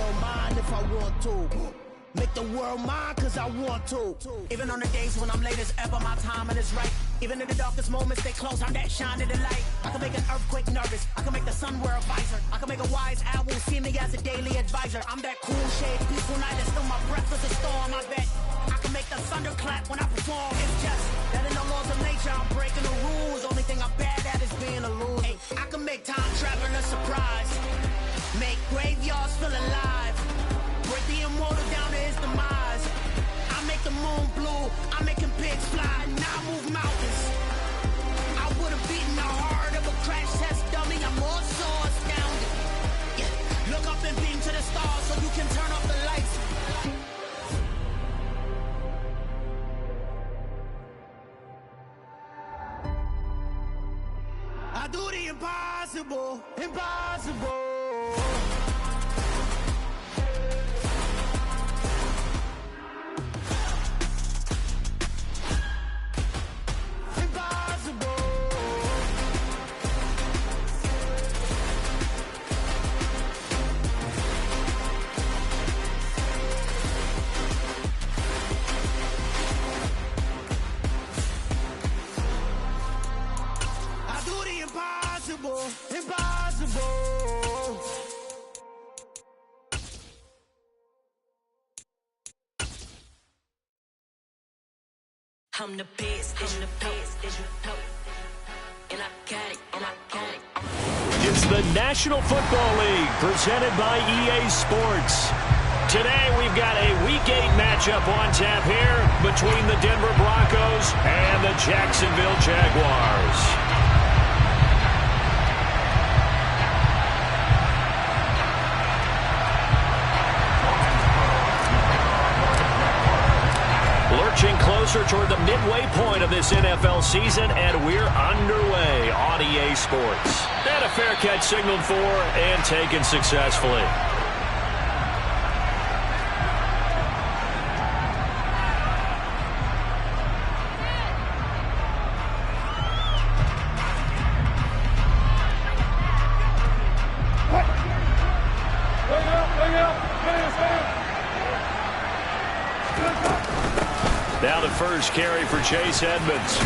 world mine if I want to. Make the world mine cause I want to. Even on the days when I'm late as ever, my timing is right. Even in the darkest moments, they close, I'm that shining the light. I can make an earthquake nervous, I can make the sun wear a visor. I can make a wise owl see me as a daily advisor. I'm that cool shade, peaceful night, and still my breath is a storm. I bet I can make the thunder clap when I perform. It's just that in the laws of nature, I'm breaking the rules. Only thing I'm bad at is being a loser. Hey, I can make time traveling a surprise. Make graveyards feel alive. Break the immortal down to his demise. I make the moon blue, I'm making pigs fly, now I move mountains. I would've beaten the heart of a crash test dummy, I'm more so astounded. Yeah. Look up and beam to the stars so you can turn off the lights. I do the impossible, impossible. Impossible. I'm the best, I'm the best, and I got it, and I got it. It's the National Football League presented by EA Sports. Today we've got a Week 8 matchup on tap here between the Denver Broncos and the Jacksonville Jaguars. Lurching closer toward the midway point of this NFL season, and we're underway on EA Sports. And a fair catch signaled for and taken successfully. Now the first carry for Chase Edmonds.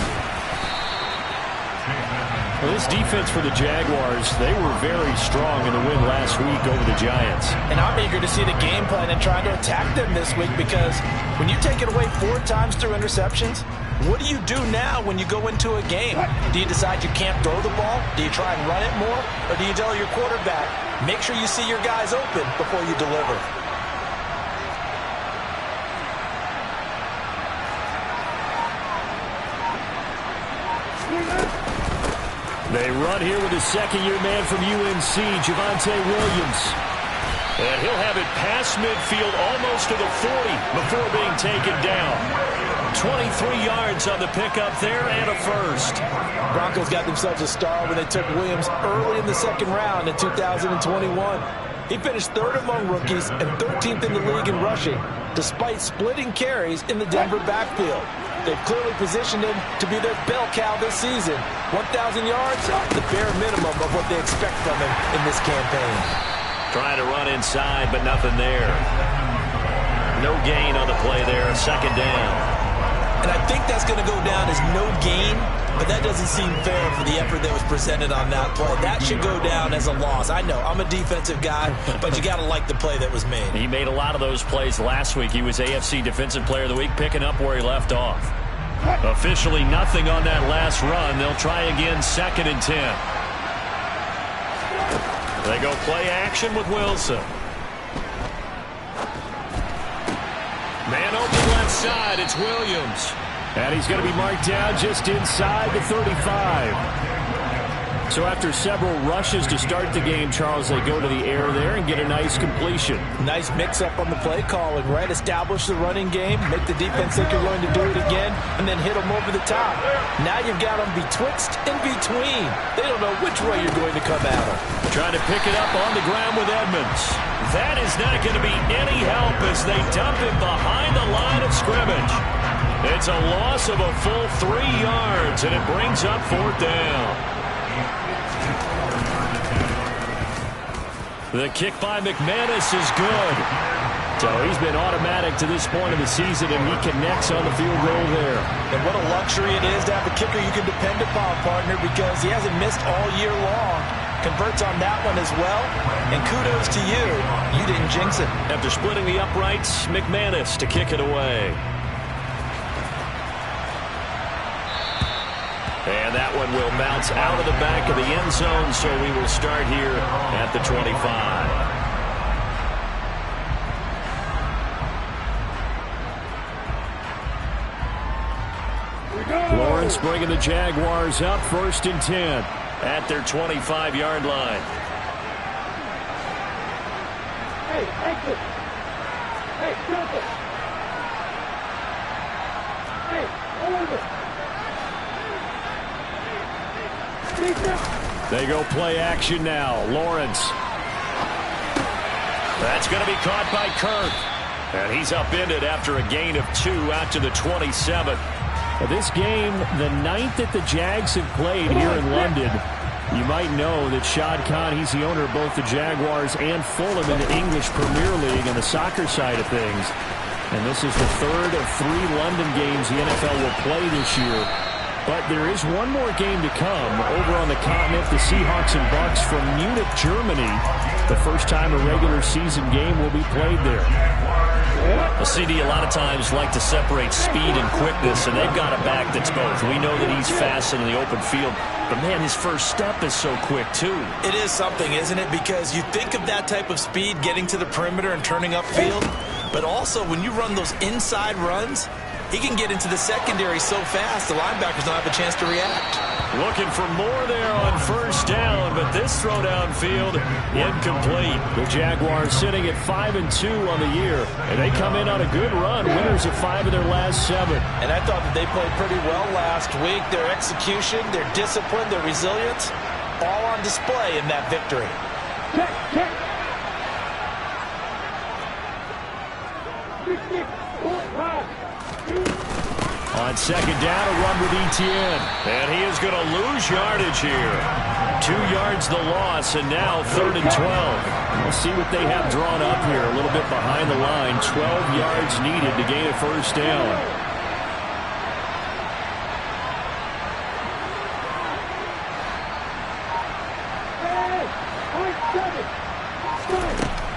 Well, this defense for the Jaguars, they were very strong in the win last week over the Giants. And I'm eager to see the game plan and trying to attack them this week, because when you take it away 4 times through interceptions, what do you do now when you go into a game? Do you decide you can't throw the ball? Do you try and run it more? Or do you tell your quarterback, make sure you see your guys open before you deliver? They run here with a second-year man from UNC, Javonte Williams. And he'll have it past midfield almost to the 40 before being taken down. 23 yards on the pickup there and a first. Broncos got themselves a star when they took Williams early in the second round in 2021. He finished 3rd among rookies and 13th in the league in rushing, despite splitting carries in the Denver backfield. They've clearly positioned him to be their bell cow this season. 1,000 yards, the bare minimum of what they expect from him in this campaign. Trying to run inside, but nothing there. No gain on the play there, second down. And I think that's going to go down as no gain, but that doesn't seem fair for the effort that was presented on that play. That should go down as a loss. I know, I'm a defensive guy, but you got to like the play that was made. He made a lot of those plays last week. He was AFC Defensive Player of the Week, picking up where he left off. Officially nothing on that last run. They'll try again, 2nd and 10. They go play action with Wilson. Man open left side, it's Williams. And he's going to be marked down just inside the 35. So after several rushes to start the game, Charles, they go to the air there and get a nice completion. Nice mix-up on the play calling, right? Establish the running game, make the defense think you're going to do it again, and then hit them over the top. Now you've got them betwixt and between. They don't know which way you're going to come at them. Trying to pick it up on the ground with Edmonds. That is not going to be any help as they dump him behind the line of scrimmage. It's a loss of a full 3 yards, and it brings up 4th down. The kick by McManus is good. So he's been automatic to this point of the season, and he connects on the field goal there. And what a luxury it is to have a kicker you can depend upon, partner, because he hasn't missed all year long. Converts on that one as well. And kudos to you. You didn't jinx it. After splitting the uprights, McManus to kick it away. And that one will bounce out of the back of the end zone, so we will start here at the 25. Lawrence bringing the Jaguars up 1st and 10 at their 25-yard line. Hey, exit. Hey, stop it. Hey, hold it. They go play action now. Lawrence. That's going to be caught by Kirk. And he's upended after a gain of 2 out to the 27. This game, the 9th that the Jags have played here in London. You might know that Shad Khan, he's the owner of both the Jaguars and Fulham in the English Premier League on the soccer side of things. And this is the 3rd of 3 London games the NFL will play this year. But there is one more game to come over on the continent. The Seahawks and Bucks from Munich, Germany. The first time a regular season game will be played there. The CD a lot of times like to separate speed and quickness, and they've got a back that's both. We know that he's fast in the open field, but man, his first step is so quick too. It is something, isn't it? Because you think of that type of speed getting to the perimeter and turning upfield, but also when you run those inside runs, he can get into the secondary so fast the linebackers don't have a chance to react. Looking for more there on 1st down, but this throw downfield incomplete. The Jaguars sitting at 5-2 on the year, and they come in on a good run, winners of 5 of their last 7. And I thought that they played pretty well last week. Their execution, their discipline, their resilience, all on display in that victory. On 2nd down, a run with Etienne. And he is going to lose yardage here. 2 yards the loss, and now 3rd and 12. We'll see what they have drawn up here. A little bit behind the line. 12 yards needed to gain a 1st down.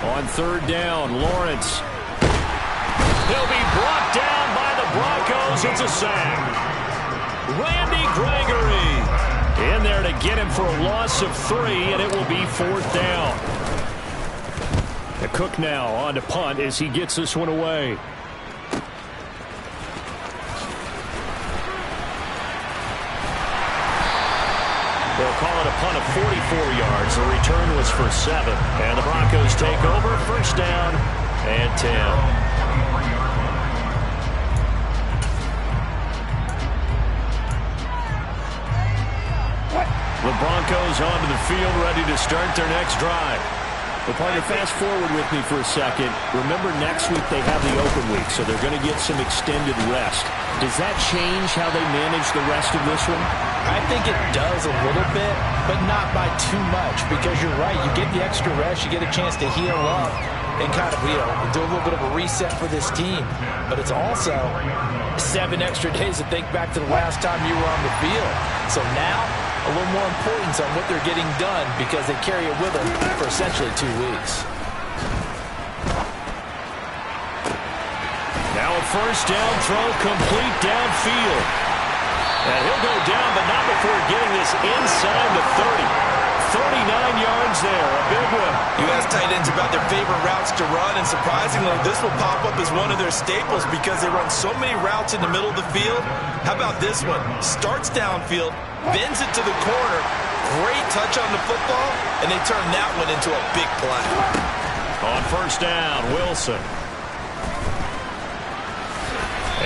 On 3rd down, Lawrence. He'll be brought down by the Broncos. It's a sack. Randy Gregory in there to get him for a loss of 3, and it will be 4th down. The Cook now on to punt as he gets this one away. They'll call it a punt of 44 yards. The return was for 7. And the Broncos take over. 1st down and 10. The Broncos onto the field, ready to start their next drive. Well, partner, fast forward with me for a second. Remember, next week they have the open week, so they're going to get some extended rest. Does that change how they manage the rest of this one? I think it does a little bit, but not by too much, because you're right. You get the extra rest, you get a chance to heal up and kind of, do a little bit of a reset for this team. But it's also 7 extra days to think back to the last time you were on the field. So now, a little more importance on what they're getting done because they carry it with them for essentially 2 weeks. Now a 1st down throw, complete downfield. And he'll go down, but not before getting this inside the 30. 39 yards there, a big one. You asked tight ends about their favorite routes to run, and surprisingly, this will pop up as one of their staples because they run so many routes in the middle of the field. How about this one? Starts downfield, bends it to the corner, great touch on the football, and they turn that one into a big play. On 1st down, Wilson.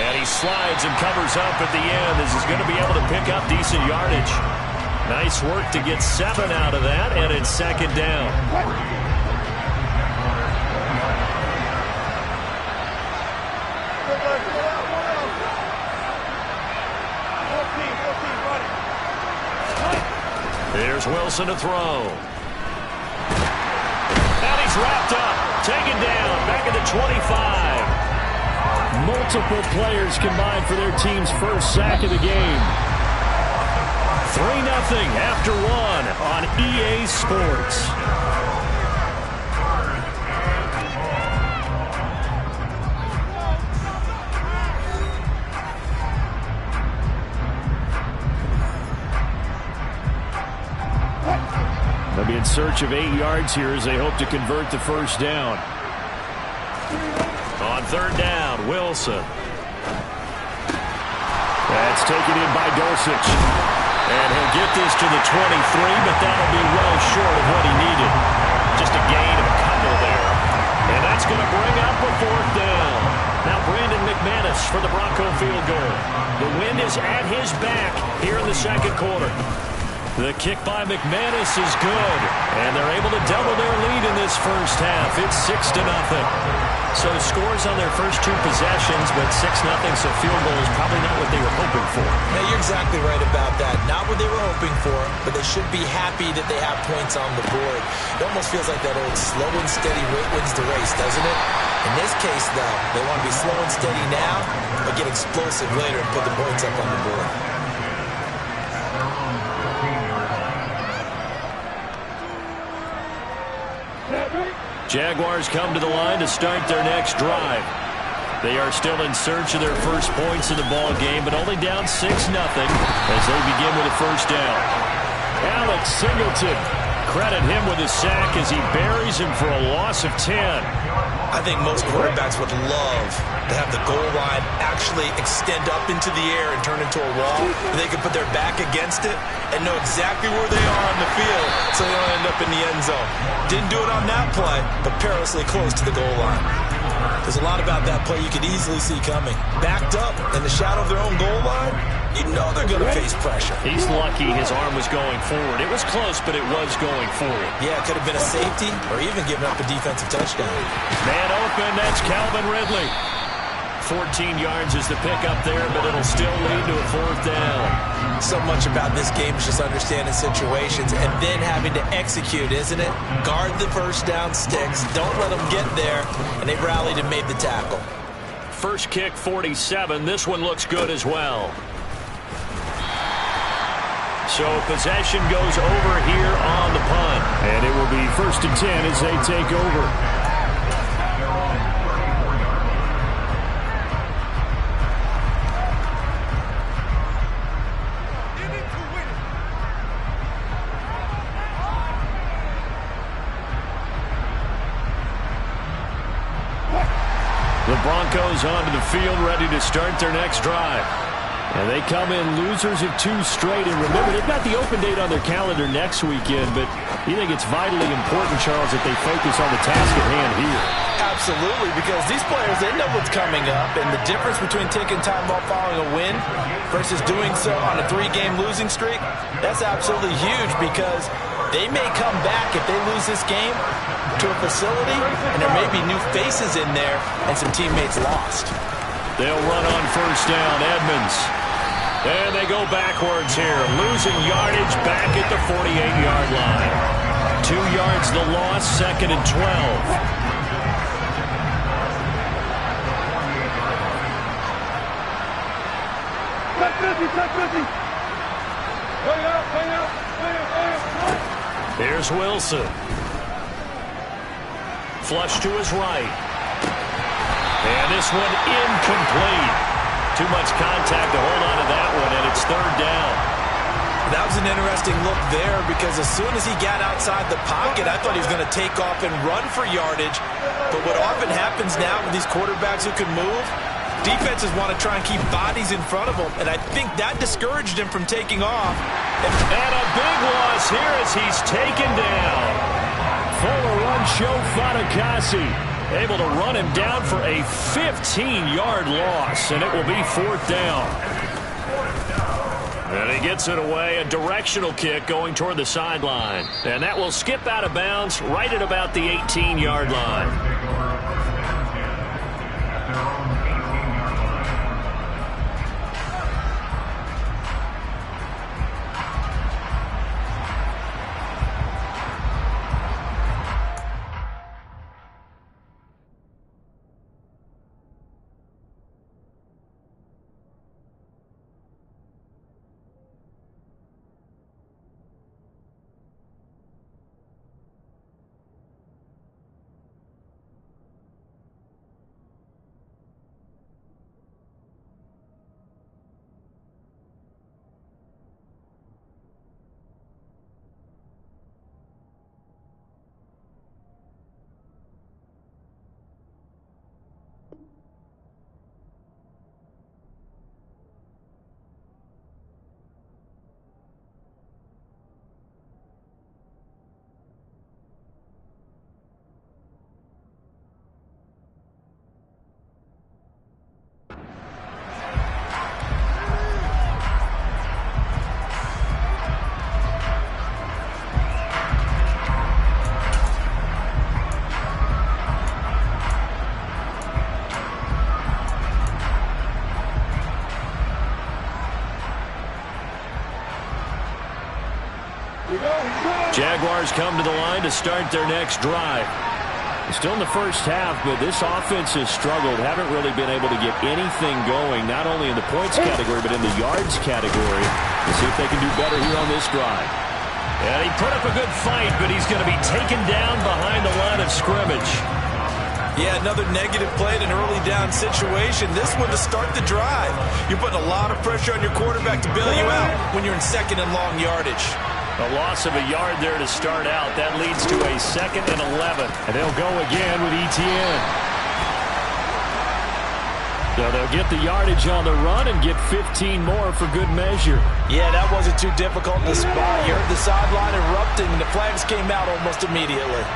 And he slides and covers up at the end as he's going to be able to pick up decent yardage. Nice work to get 7 out of that, and it's 2nd down. There's Wilson to throw. wrapped up, taken down, back at the 25. Multiple players combined for their team's first sack of the game. 3-0 after one on EA Sports. They'll be in search of 8 yards here as they hope to convert the first down. On third down, Wilson. That's taken in by Dulcich. And he'll get this to the 23, but that'll be well short of what he needed. Just a gain of a couple there. And that's going to bring up a fourth down. Now Brandon McManus for the Bronco field goal. The wind is at his back here in the second quarter. The kick by McManus is good, and they're able to double their lead in this first half. It's 6-0. So scores on their first 2 possessions, but 6-0, so field goal is probably not what they were hoping for. Yeah, you're exactly right about that. Not what they were hoping for, but they should be happy that they have points on the board. It almost feels like that old slow and steady wins the race, doesn't it? In this case, though, they want to be slow and steady now, but get explosive later and put the points up on the board. Jaguars come to the line to start their next drive. They are still in search of their first points in the ball game, but only down 6-0 as they begin with a first down. Alex Singleton, credit him with a sack as he buries him for a loss of 10. I think most quarterbacks would love to have the goal line actually extend up into the air and turn into a wall. They could put their back against it and know exactly where they are on the field so they don't end up in the end zone. Didn't do it on that play, but perilously close to the goal line. There's a lot about that play you could easily see coming. Backed up in the shadow of their own goal line, you know they're going to face pressure. He's lucky his arm was going forward. It was close, but it was going forward. Yeah, it could have been a safety or even given up a defensive touchdown. Man open, that's Calvin Ridley. 14 yards is the pickup there, but it'll still lead to a fourth down. So much about this game is just understanding situations and then having to execute, isn't it? Guard the first down sticks. Don't let them get there. And they rallied and made the tackle. First kick, 47. This one looks good as well. So possession goes over here on the punt. And it will be 1st and 10 as they take over. The Broncos onto the field ready to start their next drive. And they come in losers of 2 straight. And remember, they've got the open date on their calendar next weekend, but you think it's vitally important, Charles, that they focus on the task at hand here. Absolutely, because these players, they know what's coming up, and the difference between taking time off following a win versus doing so on a 3-game losing streak, that's absolutely huge because they may come back if they lose this game to a facility, and there may be new faces in there and some teammates lost. They'll run on first down, Edmonds. And they go backwards here, losing yardage back at the 48-yard line. 2 yards the loss, 2nd and 12. Here's Wilson. Flush to his right. And this one incomplete. Too much contact to hold on to that one, and it's 3rd down. That was an interesting look there because as soon as he got outside the pocket, I thought he was going to take off and run for yardage. But what often happens now with these quarterbacks who can move, defenses want to try and keep bodies in front of them, and I think that discouraged him from taking off. And a big loss here as he's taken down. Fuller run show Fatukasi. Able to run him down for a 15-yard loss, and it will be 4th down. And he gets it away, a directional kick going toward the sideline. And that will skip out of bounds right at about the 18-yard line. Jaguars come to the line to start their next drive. Still in the first half, but this offense has struggled. Haven't really been able to get anything going, not only in the points category, but in the yards category. We'll see if they can do better here on this drive. And he put up a good fight, but he's going to be taken down behind the line of scrimmage. Yeah, another negative play in an early down situation. This one to start the drive. You're putting a lot of pressure on your quarterback to bail you out when you're in second and long yardage. A loss of a yard there to start out. That leads to a 2nd and 11. And they'll go again with Etienne. So they'll get the yardage on the run and get 15 more for good measure. Yeah, that wasn't too difficult to spot. You heard the sideline erupting, and the flags came out almost immediately.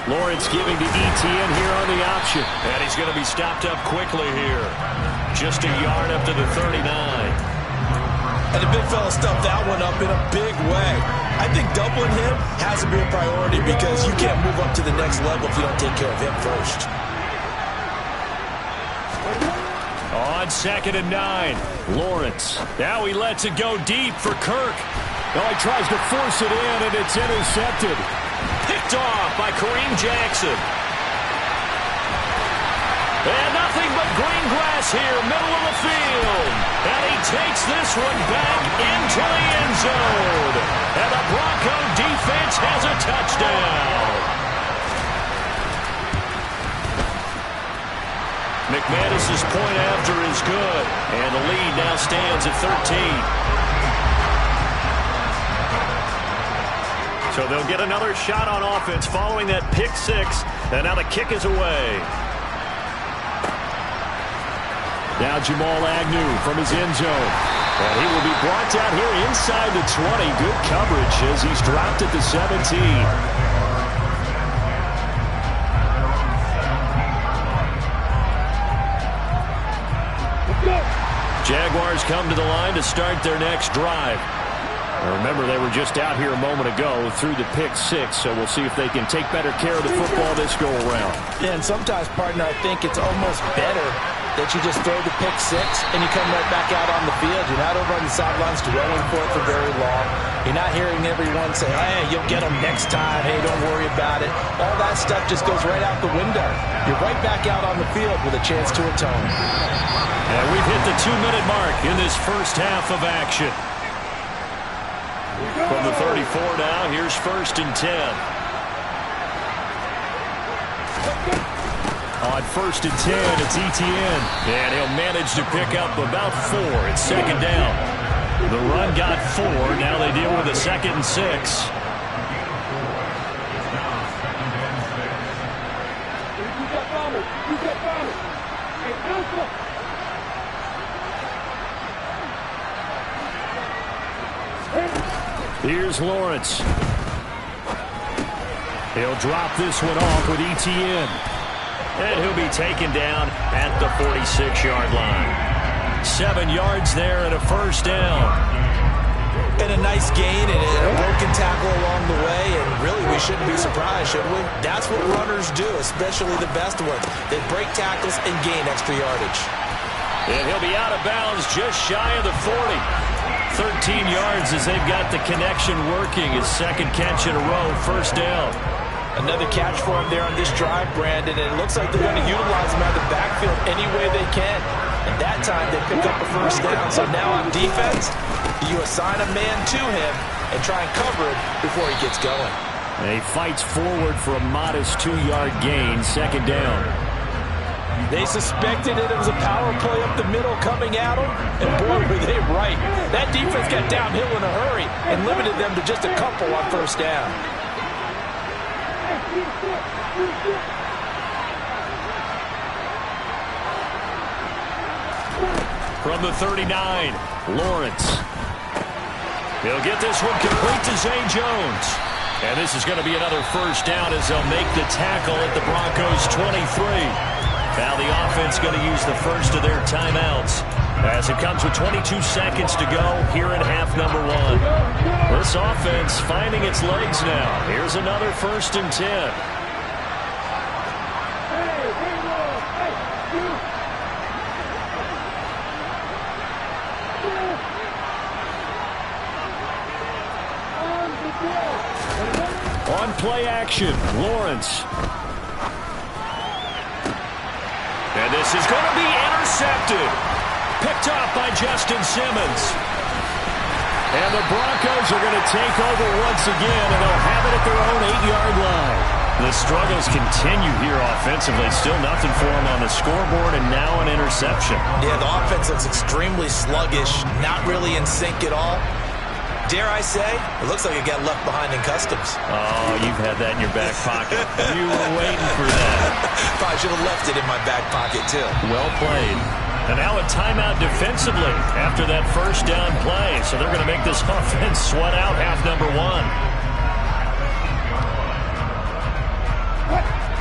Lawrence giving to Etienne here on the option. And he's going to be stopped up quickly here. Just a yard up to the 39. And the big fella stuffed that one up in a big way. I think doubling him has to be a priority because you can't move up to the next level if you don't take care of him first. On 2nd and 9, Lawrence. Now he lets it go deep for Kirk. Oh, he tries to force it in, and it's intercepted. Picked off by Kareem Jackson. And nothing but green grass here, middle of the field. And he takes this one back into the end zone. And the Bronco defense has a touchdown. McManus's point after is good. And the lead now stands at 13. So they'll get another shot on offense following that pick six. And now the kick is away. Now Jamal Agnew from his end zone. And he will be brought down here inside the 20. Good coverage as he's dropped at the 17. Jaguars come to the line to start their next drive. Now remember, they were just out here a moment ago through the pick six, so we'll see if they can take better care of the football this go-around. Yeah, and sometimes, partner, I think it's almost better that you just throw the pick six and you come right back out on the field. You're not over on the sidelines dwelling for it for very long. You're not hearing everyone say, hey, you'll get them next time. Hey, don't worry about it. All that stuff just goes right out the window. You're right back out on the field with a chance to atone. And we've hit the 2-minute mark in this first half of action. From the 34 now, here's 1st and 10. On 1st and 10, it's Etienne. And he'll manage to pick up about 4. It's 2nd down. The run got 4. Now they deal with a 2nd and 6. Here's Lawrence. He'll drop this one off with Etienne. And he'll be taken down at the 46-yard line. 7 yards there and a 1st down. And a nice gain and a broken tackle along the way. And really, we shouldn't be surprised, should we? That's what runners do, especially the best ones. They break tackles and gain extra yardage. And he'll be out of bounds just shy of the 40. 13 yards as they've got the connection working. His 2nd catch in a row, 1st down. Another catch for him there on this drive, Brandon, and it looks like they're going to utilize him out of the backfield any way they can. And that time they pick up a 1st down. So now on defense, you assign a man to him and try and cover it before he gets going. And he fights forward for a modest 2-yard gain, 2nd down. They suspected it was a power play up the middle coming at them, and boy, were they right. That defense got downhill in a hurry and limited them to just a couple on 1st down. From the 39, Lawrence. He'll get this one complete to Zay Jones. And this is going to be another 1st down as they'll make the tackle at the Broncos' 23. Now the offense going to use the first of their timeouts as it comes with 22 seconds to go here in half number 1. This offense finding its legs now. Here's another 1st and 10. On play action, Lawrence. And this is going to be intercepted. Picked off by Justin Simmons. And the Broncos are going to take over once again, and they'll have it at their own 8-yard line. The struggles continue here offensively. Still nothing for them on the scoreboard, and now an interception. Yeah, the offense looks extremely sluggish, not really in sync at all. Dare I say, it looks like it got left behind in customs. Oh, you've had that in your back pocket. You were waiting for that. Probably should have left it in my back pocket, too. Well played. And now a timeout defensively after that first down play. So they're going to make this offense sweat out half number one.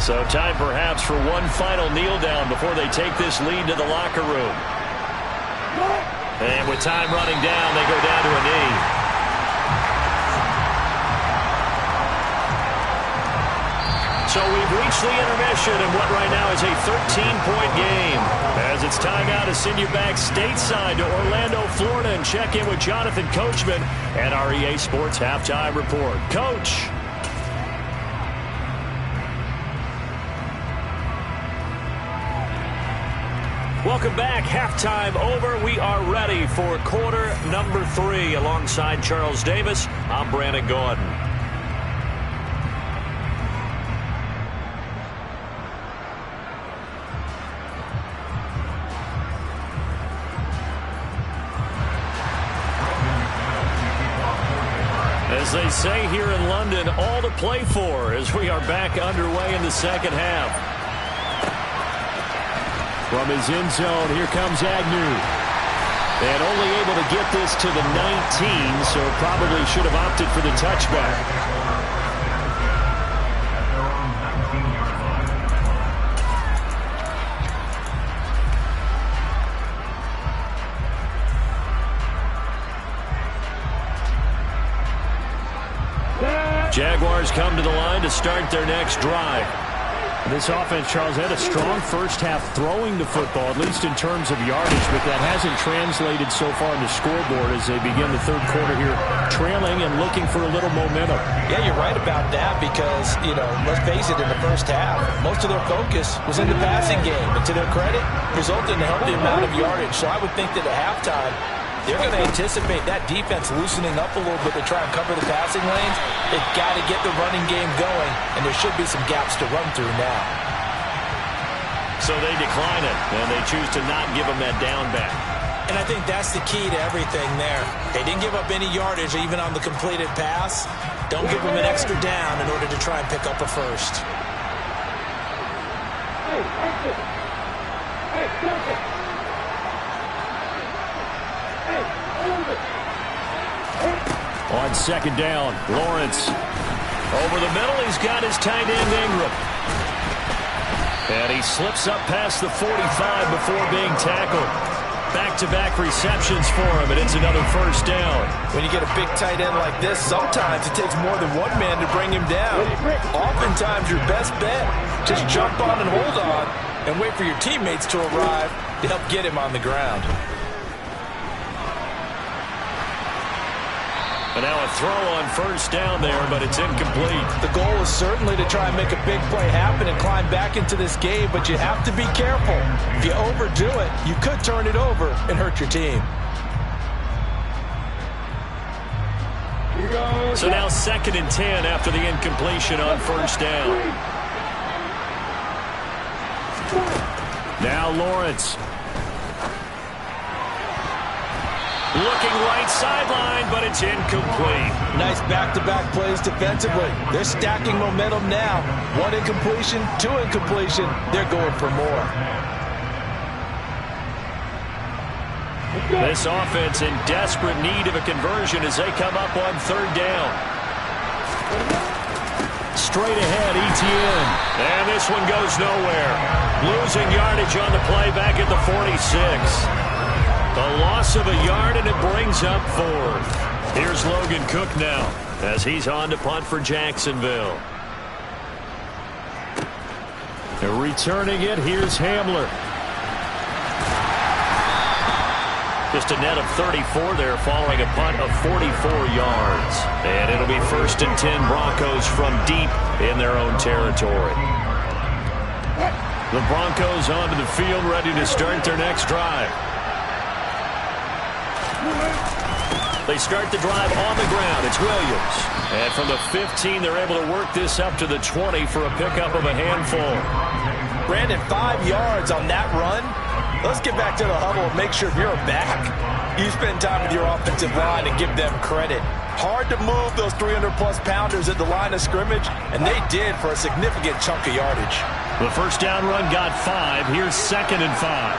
So time perhaps for one final kneel down before they take this lead to the locker room. And with time running down, they go down to a knee. So we've reached the intermission in what right now is a 13-point game. As it's time now to send you back stateside to Orlando, Florida, and check in with Jonathan Coachman and our EA Sports Halftime Report. Coach. Welcome back. Halftime over. We are ready for quarter number 3. Alongside Charles Davis, I'm Brandon Gordon. As they say here in London, all to play for as we are back underway in the second half. From his end zone, here comes Agnew. And only able to get this to the 19, so probably should have opted for the touchback. Jaguars come to the line to start their next drive. This offense, Charles, had a strong first half throwing the football, at least in terms of yardage, but that hasn't translated so far in the scoreboard as they begin the third quarter here, trailing and looking for a little momentum. Yeah, you're right about that because, let's face it, in the first half, most of their focus was in the passing game. And to their credit, resulted in a healthy amount of yardage. So I would think that at halftime, they're going to anticipate that defense loosening up a little bit to try and cover the passing lanes. They've got to get the running game going, and there should be some gaps to run through now. So they decline it, and they choose to not give them that down back. And I think that's the key to everything there. They didn't give up any yardage even on the completed pass. Don't give them an extra down in order to try and pick up a first. Hey, exit! Hey, exit! On second down, Lawrence. Over the middle, he's got his tight end Ingram. And he slips up past the 45 before being tackled. Back-to-back receptions for him, and it's another first down. When you get a big tight end like this, sometimes it takes more than one man to bring him down. Oftentimes, your best bet, just jump on and hold on and wait for your teammates to arrive to help get him on the ground. And now a throw on first down there, but it's incomplete. The goal is certainly to try and make a big play happen and climb back into this game, but you have to be careful. If you overdo it, you could turn it over and hurt your team. So now 2nd and 10 after the incompletion on first down. Now Lawrence. Looking right sideline, but it's incomplete. Nice back-to-back plays defensively. They're stacking momentum now. 1 incompletion, 2 incompletion. They're going for more. This offense in desperate need of a conversion as they come up on third down. Straight ahead, Etienne. And this one goes nowhere. Losing yardage on the play back at the 46. The loss of a yard, and it brings up 4th. Here's Logan Cook now as he's on to punt for Jacksonville. Returning it, here's Hamler. Just a net of 34 there following a punt of 44 yards. And it'll be 1st and 10 Broncos from deep in their own territory. The Broncos onto the field ready to start their next drive. They start the drive on the ground. It's Williams. And from the 15, they're able to work this up to the 20 for a pickup of a handful. Brandon, 5 yards on that run. Let's get back to the huddle and make sure you're back. You spend time with your offensive line and give them credit. Hard to move those 300-plus pounders at the line of scrimmage, and they did for a significant chunk of yardage. The first down run got 5. Here's 2nd and 5.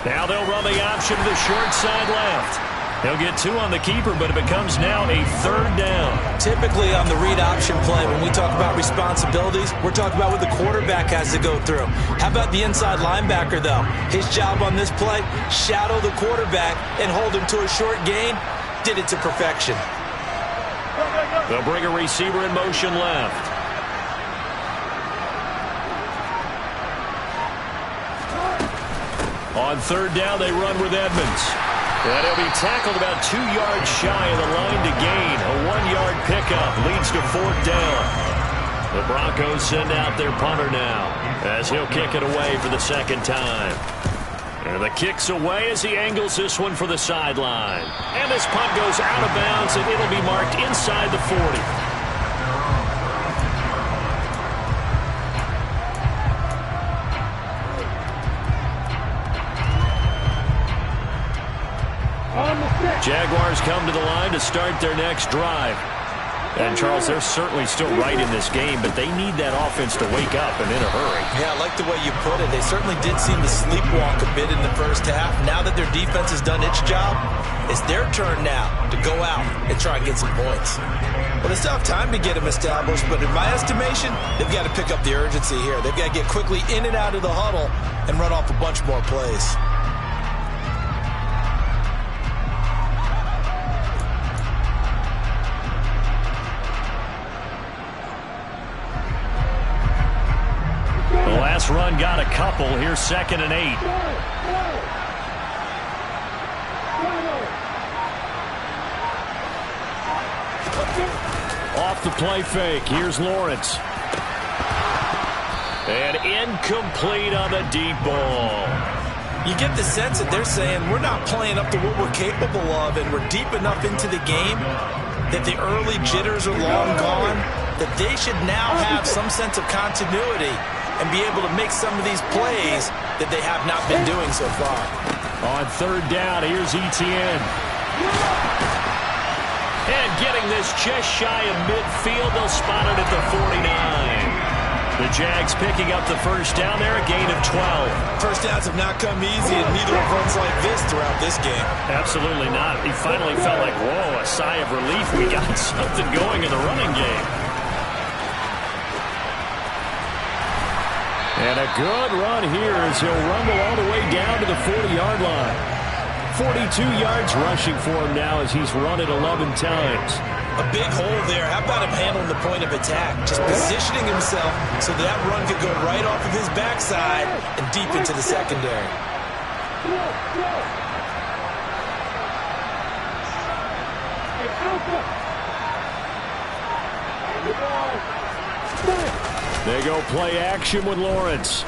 Now they'll run the option to the short side left. He'll get 2 on the keeper, but it becomes now a 3rd down. Typically on the read option play, when we talk about responsibilities, we're talking about what the quarterback has to go through. How about the inside linebacker, though? His job on this play, shadow the quarterback and hold him to a short gain. Did it to perfection. They'll bring a receiver in motion left. On 3rd down, they run with Edmonds. And he'll be tackled about 2 yards shy of the line to gain. A 1-yard pickup leads to 4th down. The Broncos send out their punter now as he'll kick it away for the 2nd time. And the kick's away as he angles this one for the sideline. And this punt goes out of bounds, and it'll be marked inside the 40. Jaguars come to the line to start their next drive. And, Charles, they're certainly still right in this game, but they need that offense to wake up and in a hurry. Yeah, I like the way you put it. They certainly did seem to sleepwalk a bit in the first half. Now that their defense has done its job, it's their turn now to go out and try and get some points. Well, they still have time to get them established, but in my estimation, they've got to pick up the urgency here. They've got to get quickly in and out of the huddle and run off a bunch more plays. Last run got a couple. Here's 2nd and 8. Off the play fake. Here's Lawrence. And incomplete on the deep ball. You get the sense that they're saying we're not playing up to what we're capable of, and we're deep enough into the game that the early jitters are long gone, that they should now have some sense of continuity and be able to make some of these plays that they have not been doing so far. On 3rd down, here's Etienne. And getting this just shy of midfield, they'll spot it at the 49. The Jags picking up the first down there, a gain of 12. First downs have not come easy, and neither have runs like this throughout this game. Absolutely not. He finally felt like, whoa, a sigh of relief. We got something going in the running game. And a good run here as he'll rumble all the way down to the 40-yard line. 42 yards rushing for him now as he's run it 11 times. A big hole there. How about him handling the point of attack? Just positioning himself so that run could go right off of his backside and deep into the secondary. They go play action with Lawrence.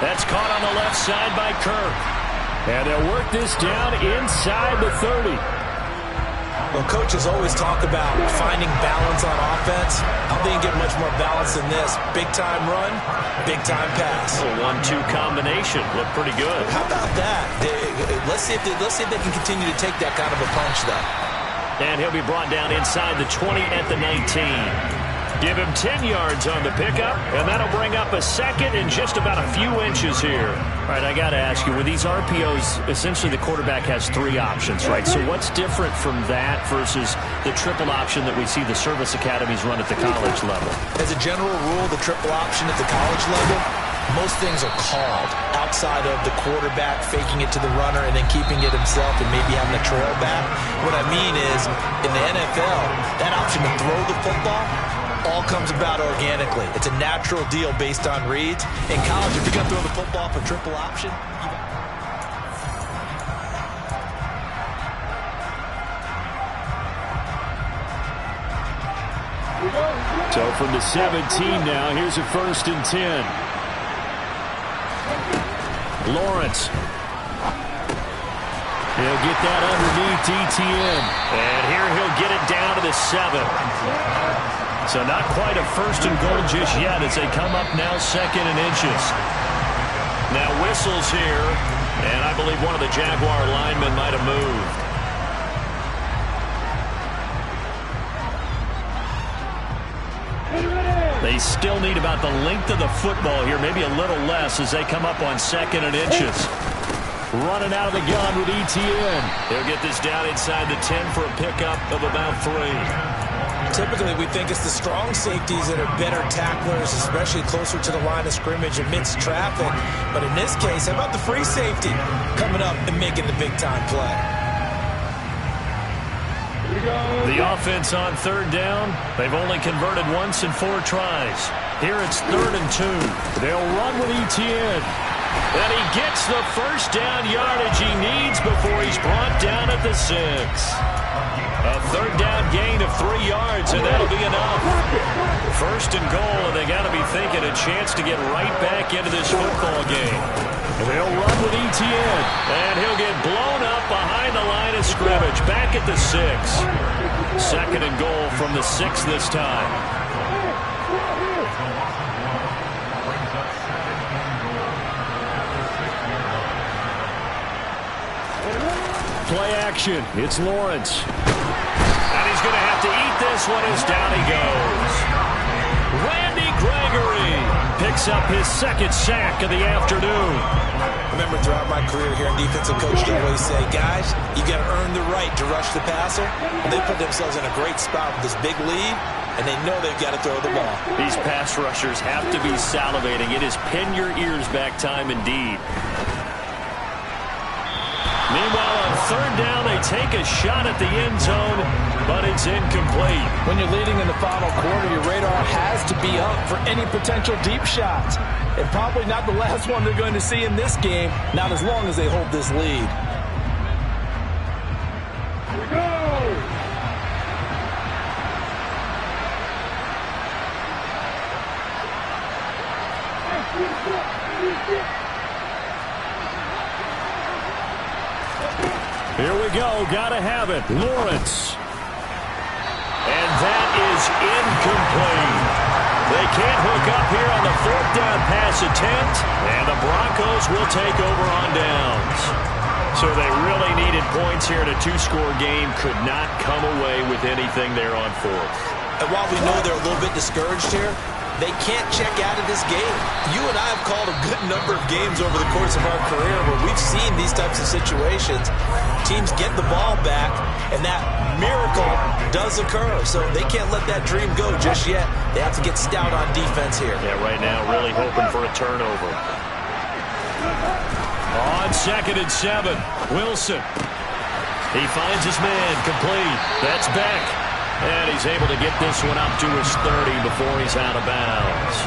That's caught on the left side by Kirk. And they'll work this down inside the 30. Well, coaches always talk about finding balance on offense. I don't think you get much more balance than this. Big-time run, big-time pass. A 1-2 combination. Looked pretty good. How about that? Let's see if they can continue to take that kind of a punch, though. And he'll be brought down inside the 20 at the 19. Give him 10 yards on the pickup, and that'll bring up a second in just about a few inches here. All right, I got to ask you, with these RPOs, essentially the quarterback has 3 options, right? So what's different from that versus the triple option that we see the service academies run at the college level? As a general rule, the triple option at the college level, most things are called outside of the quarterback faking it to the runner and then keeping it himself and maybe having a trail back. What I mean is, in the NFL, that option to throw the football all comes about organically. It's a natural deal based on reads. In college, if you're going to throw the football for triple option, So from the 17 now, here's a 1st and 10. Lawrence. He'll get that underneath ETN. And here he'll get it down to the 7. So not quite a 1st and goal just yet as they come up now 2nd and inches. Now whistles here, and I believe one of the Jaguar linemen might have moved. They still need about the length of the football here, maybe a little less as they come up on 2nd and inches. Running out of the gun with ETN. He'll get this down inside the 10 for a pickup of about 3. Typically, we think it's the strong safeties that are better tacklers, especially closer to the line of scrimmage amidst traffic. But in this case, how about the free safety coming up and making the big-time play? The offense on 3rd down. They've only converted once in 4 tries. Here it's 3rd and 2. They'll run with ETN. And he gets the 1st down yardage he needs before he's brought down at the 6. A 3rd down gain of 3 yards, and that'll be enough. 1st and goal, and they got to be thinking a chance to get right back into this football game. And they'll run with ETN. And he'll get blown up behind the line of scrimmage, back at the 6. 2nd and goal from the 6 this time. Play action. It's Lawrence. And he's going to have to eat this one as down he goes. Randy Gregory picks up his 2nd sack of the afternoon. Remember, throughout my career here in defensive coach, they always say, guys, you got to earn the right to rush the passer. And they put themselves in a great spot with this big lead, and they know they've got to throw the ball. These pass rushers have to be salivating. It is pin your ears back time indeed. Meanwhile, on 3rd down, they take a shot at the end zone, but it's incomplete. When you're leading in the final quarter, your radar has to be up for any potential deep shots. And probably not the last one they're going to see in this game, not as long as they hold this lead. Here we go. Gotta have it. Lawrence. And that is incomplete. They can't hook up here on the 4th down pass attempt, and the Broncos will take over on downs. So they really needed points here in a 2-score game. Could not come away with anything there on 4th. And while we know they're a little bit discouraged here, they can't check out of this game. You and I have called a good number of games over the course of our career where we've seen these types of situations. Teams get the ball back, and that miracle does occur. So they can't let that dream go just yet. They have to get stout on defense here. Yeah, right now really hoping for a turnover. On 2nd and 7, Wilson. He finds his man, complete. That's back. And he's able to get this one up to his 30 before he's out of bounds.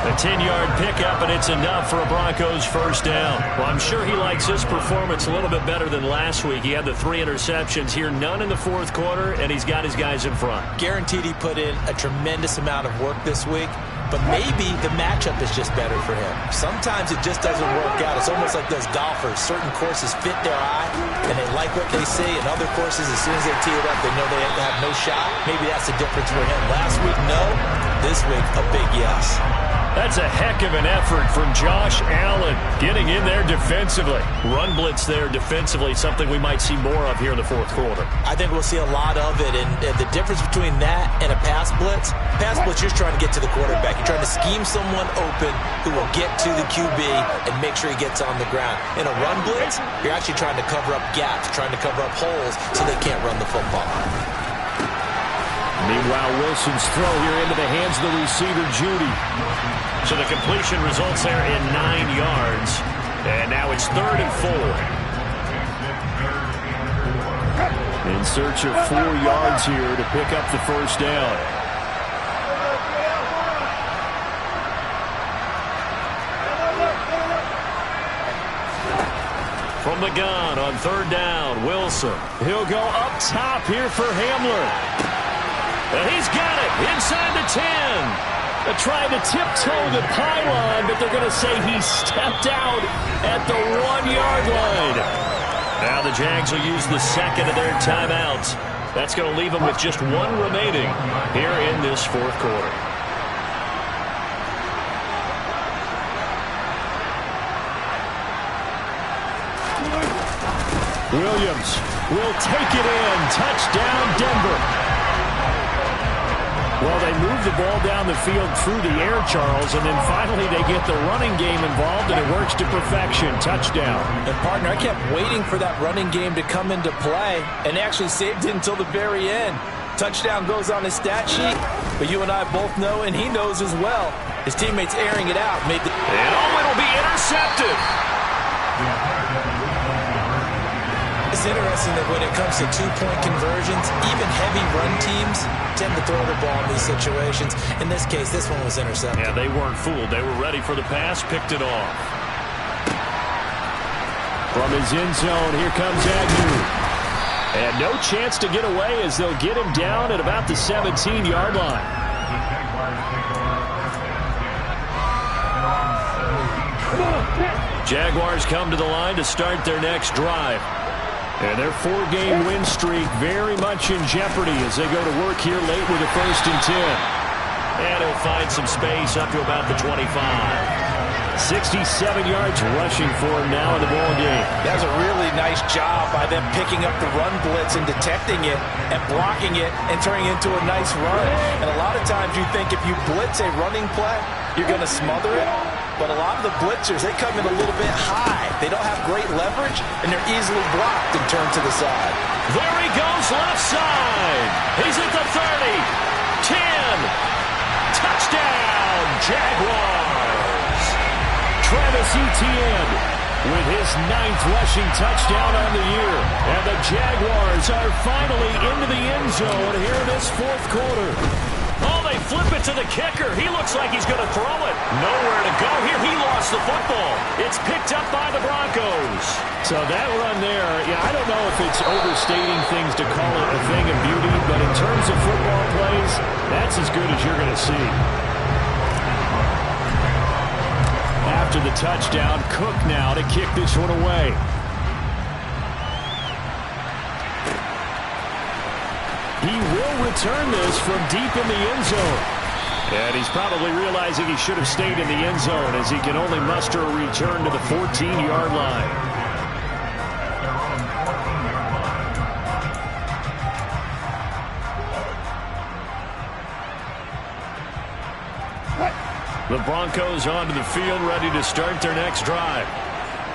A 10-yard pickup, and it's enough for a Broncos 1st down. Well, I'm sure he likes his performance a little bit better than last week. He had the 3 interceptions here, none in the 4th quarter, and he's got his guys in front. Guaranteed he put in a tremendous amount of work this week, but maybe the matchup is just better for him. Sometimes it just doesn't work out. It's almost like those golfers. Certain courses fit their eye, and they like what they see, and other courses, as soon as they tee it up, they know they have no shot. Maybe that's the difference for him. Last week, no. This week, a big yes. That's a heck of an effort from Josh Allen, getting in there defensively. Run blitz there defensively, something we might see more of here in the 4th quarter. I think we'll see a lot of it, and the difference between that and a pass blitz, you're trying to get to the quarterback. You're trying to scheme someone open who will get to the QB and make sure he gets on the ground. In a run blitz, you're actually trying to cover up gaps, trying to cover up holes so they can't run the football. Meanwhile, Wilson's throw here into the hands of the receiver, Judy. So the completion results there in 9 yards. And now it's 3rd and 4. In search of 4 yards here to pick up the 1st down. From the gun on 3rd down, Wilson. He'll go up top here for Hamler. And he's got it. Inside the 10. They're trying to tiptoe the pylon, but they're going to say he stepped out at the 1-yard line. Now the Jags will use the second of their timeouts. That's going to leave them with just one remaining here in this fourth quarter. Williams will take it in. Touchdown, Denver. Well, they move the ball down the field through the air, Charles, and then finally they get the running game involved, and it works to perfection. Touchdown. And, partner, I kept waiting for that running game to come into play and actually saved it until the very end. Touchdown goes on his stat sheet, but you and I both know, and he knows as well, his teammates airing it out made the... And it'll be intercepted. It's interesting that when it comes to two-point conversions, even heavy run teams tend to throw the ball in these situations. In this case, this one was intercepted. Yeah, they weren't fooled. They were ready for the pass, picked it off. From his end zone, here comes Agnew. And no chance to get away as they'll get him down at about the 17-yard line. Jaguars come to the line to start their next drive. And their 4-game win streak very much in jeopardy as they go to work here late with a 1st and 10. And he'll find some space up to about the 25. 67 yards rushing for him now in the ball game. That was a really nice job by them picking up the run blitz and detecting it and blocking it and turning it into a nice run. And a lot of times you think if you blitz a running play, you're going to smother it. But a lot of the blitzers, they come in a little bit high. They don't have great leverage, and they're easily blocked and turned to the side. There he goes, left side. He's at the 30, 10. Touchdown, Jaguars. Travis Etienne with his 9th rushing touchdown on the year. And the Jaguars are finally into the end zone here in this fourth quarter. Oh, they flip it to the kicker. He looks like he's going to throw it. Nowhere to go here. He lost the football. It's picked up by the Broncos. So that run there, yeah, I don't know if it's overstating things to call it a thing of beauty, but in terms of football plays, that's as good as you're going to see. After the touchdown, Cook now to kick this one away. He will return this from deep in the end zone. And he's probably realizing he should have stayed in the end zone as he can only muster a return to the 14-yard line. The Broncos onto the field, ready to start their next drive.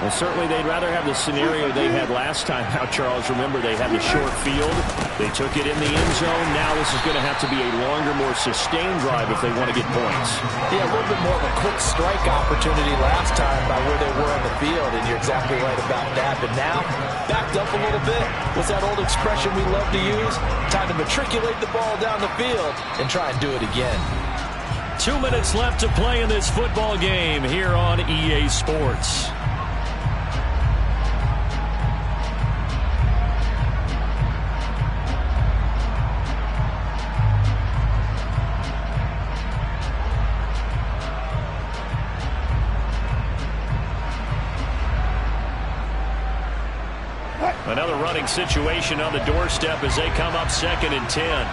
Well, certainly they'd rather have the scenario they had last time. Now, Charles, remember they had the short field. They took it in the end zone. Now this is going to have to be a longer, more sustained drive if they want to get points. Yeah, a little bit more of a quick strike opportunity last time by where they were on the field, and you're exactly right about that. But now, backed up a little bit. What's that old expression we love to use? Time to matriculate the ball down the field and try and do it again. 2 minutes left to play in this football game here on EA Sports. Another running situation on the doorstep as they come up 2nd and 10.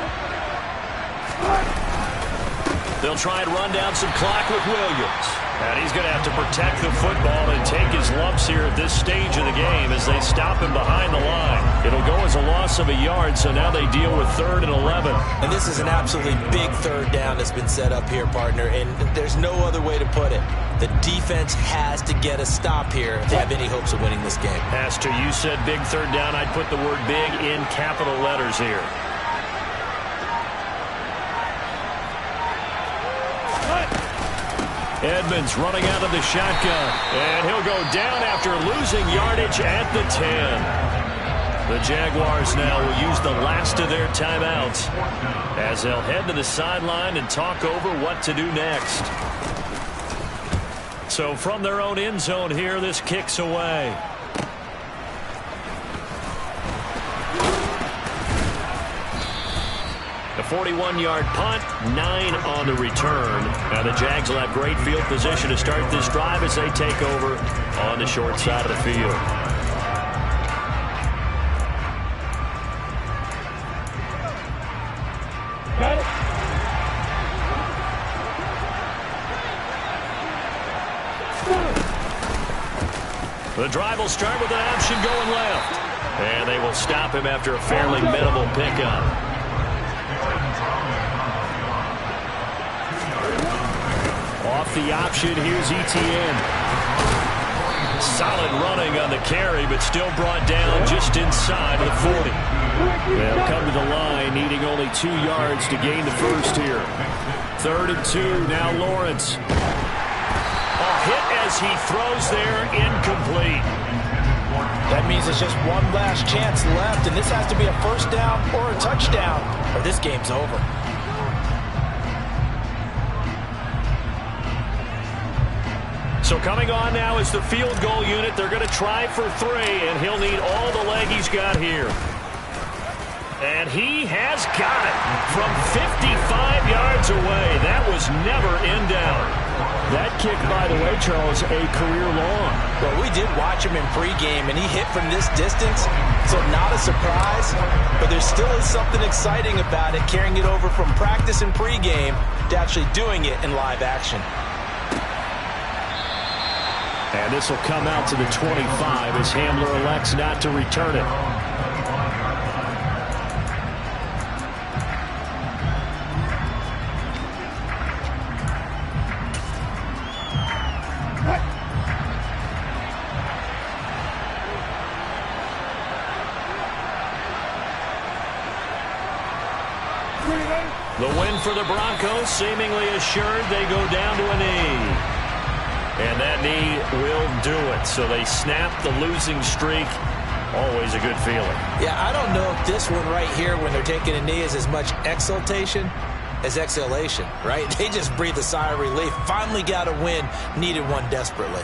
They'll try and run down some clock with Williams. And he's going to have to protect the football and take his lumps here at this stage of the game as they stop him behind the line. It'll go as a loss of a yard, so now they deal with 3rd and 11. And this is an absolutely big 3rd down that's been set up here, partner, and there's no other way to put it. The defense has to get a stop here if they have any hopes of winning this game. As to you said big 3rd down, I'd put the word big in capital letters here. Edmonds running out of the shotgun, and he'll go down after losing yardage at the 10. The Jaguars now will use the last of their timeouts as they'll head to the sideline and talk over what to do next. So from their own end zone here, this kicks away. A 41-yard punt, 9 on the return. Now the Jags will have great field position to start this drive as they take over on the short side of the field. Got it. The drive will start with an option going left. And they will stop him after a fairly minimal pickup. Off the option, here's ETN. Solid running on the carry, but still brought down just inside of the 40. They'll come to the line, needing only 2 yards to gain the first here. 3rd and 2, now Lawrence. A hit as he throws there, incomplete. That means it's just one last chance left, and this has to be a first down or a touchdown, or this game's over. So coming on now is the field goal unit. They're going to try for 3, and he'll need all the leg he's got here. And he has got it from 55 yards away. That was never in doubt. That kick, by the way, Charles, a career long. Well, we did watch him in pregame, and he hit from this distance, so not a surprise. But there still is something exciting about it, carrying it over from practice and pregame to actually doing it in live action. And this will come out to the 25 as Hamler elects not to return it. The win for the Broncos, seemingly assured. They go down to a knee. And that knee will do it. So they snap the losing streak. Always a good feeling. Yeah, I don't know if this one right here, when they're taking a knee, is as much exultation as exhalation, right? They just breathe a sigh of relief. Finally got a win. Needed one desperately.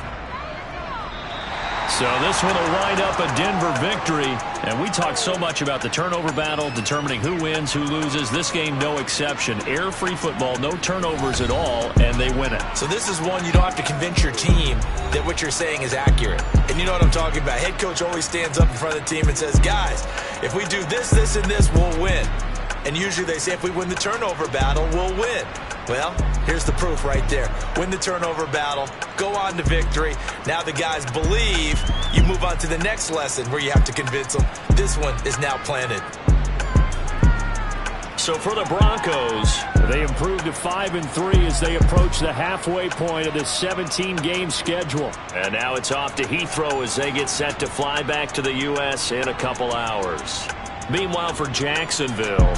So this one will wind up a Denver victory. And we talk so much about the turnover battle, determining who wins, who loses. This game, no exception. Air-free football, no turnovers at all, and they win it. So this is one you don't have to convince your team that what you're saying is accurate. And you know what I'm talking about. Head coach always stands up in front of the team and says, guys, if we do this, this, and this, we'll win. And usually they say if we win the turnover battle, we'll win. Well, here's the proof right there. Win the turnover battle, go on to victory. Now the guys believe. You move on to the next lesson where you have to convince them. This one is now planted. So for the Broncos, they improved to 5-3 as they approach the halfway point of this 17-game schedule. And now it's off to Heathrow as they get set to fly back to the U.S. in a couple hours. Meanwhile, for Jacksonville,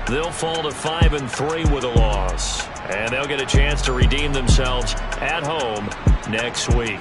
they'll fall to 5-3 with a loss. And they'll get a chance to redeem themselves at home next week.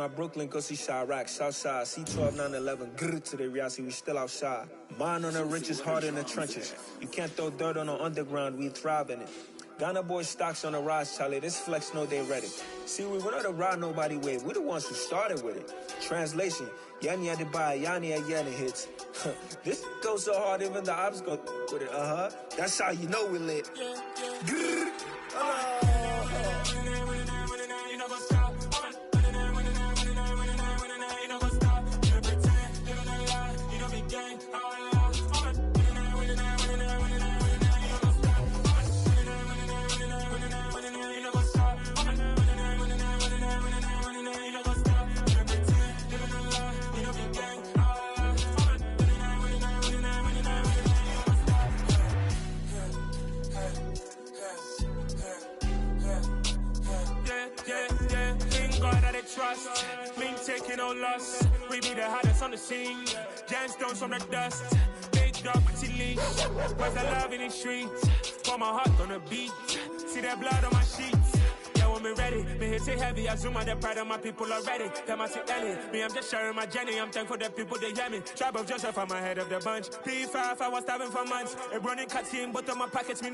my Brooklyn, go see Chirac, Southside, C12, 911, grr to the reality, we still outside. Mine on the riches, hard in the trenches. You can't throw dirt on the underground, we thrive in it. Ghana boys stocks on the rise, Charlie, this flex know they ready. See, we went on the ride nobody wave, we the ones who started with it. Translation, Yanni had to buy, Yanni had Yanni hits. This goes so hard, even the ops go with it, That's how you know we lit. Grr, trust, mean taking no loss. We be the hottest on the scene. Gemstones from the dust. Big dog, pretty leash. Where's the love in the streets? Pour my heart on the beat. See that blood on my sheets. Yeah, when me ready, me hit it heavy. I zoom on the pride of my people already. Them I see Ellie. Me, I'm just sharing my journey. I'm thankful the people they hear me. Tribe of Joseph, I'm ahead of the bunch. P5, I was starving for months. A running cut team, but on my pockets, me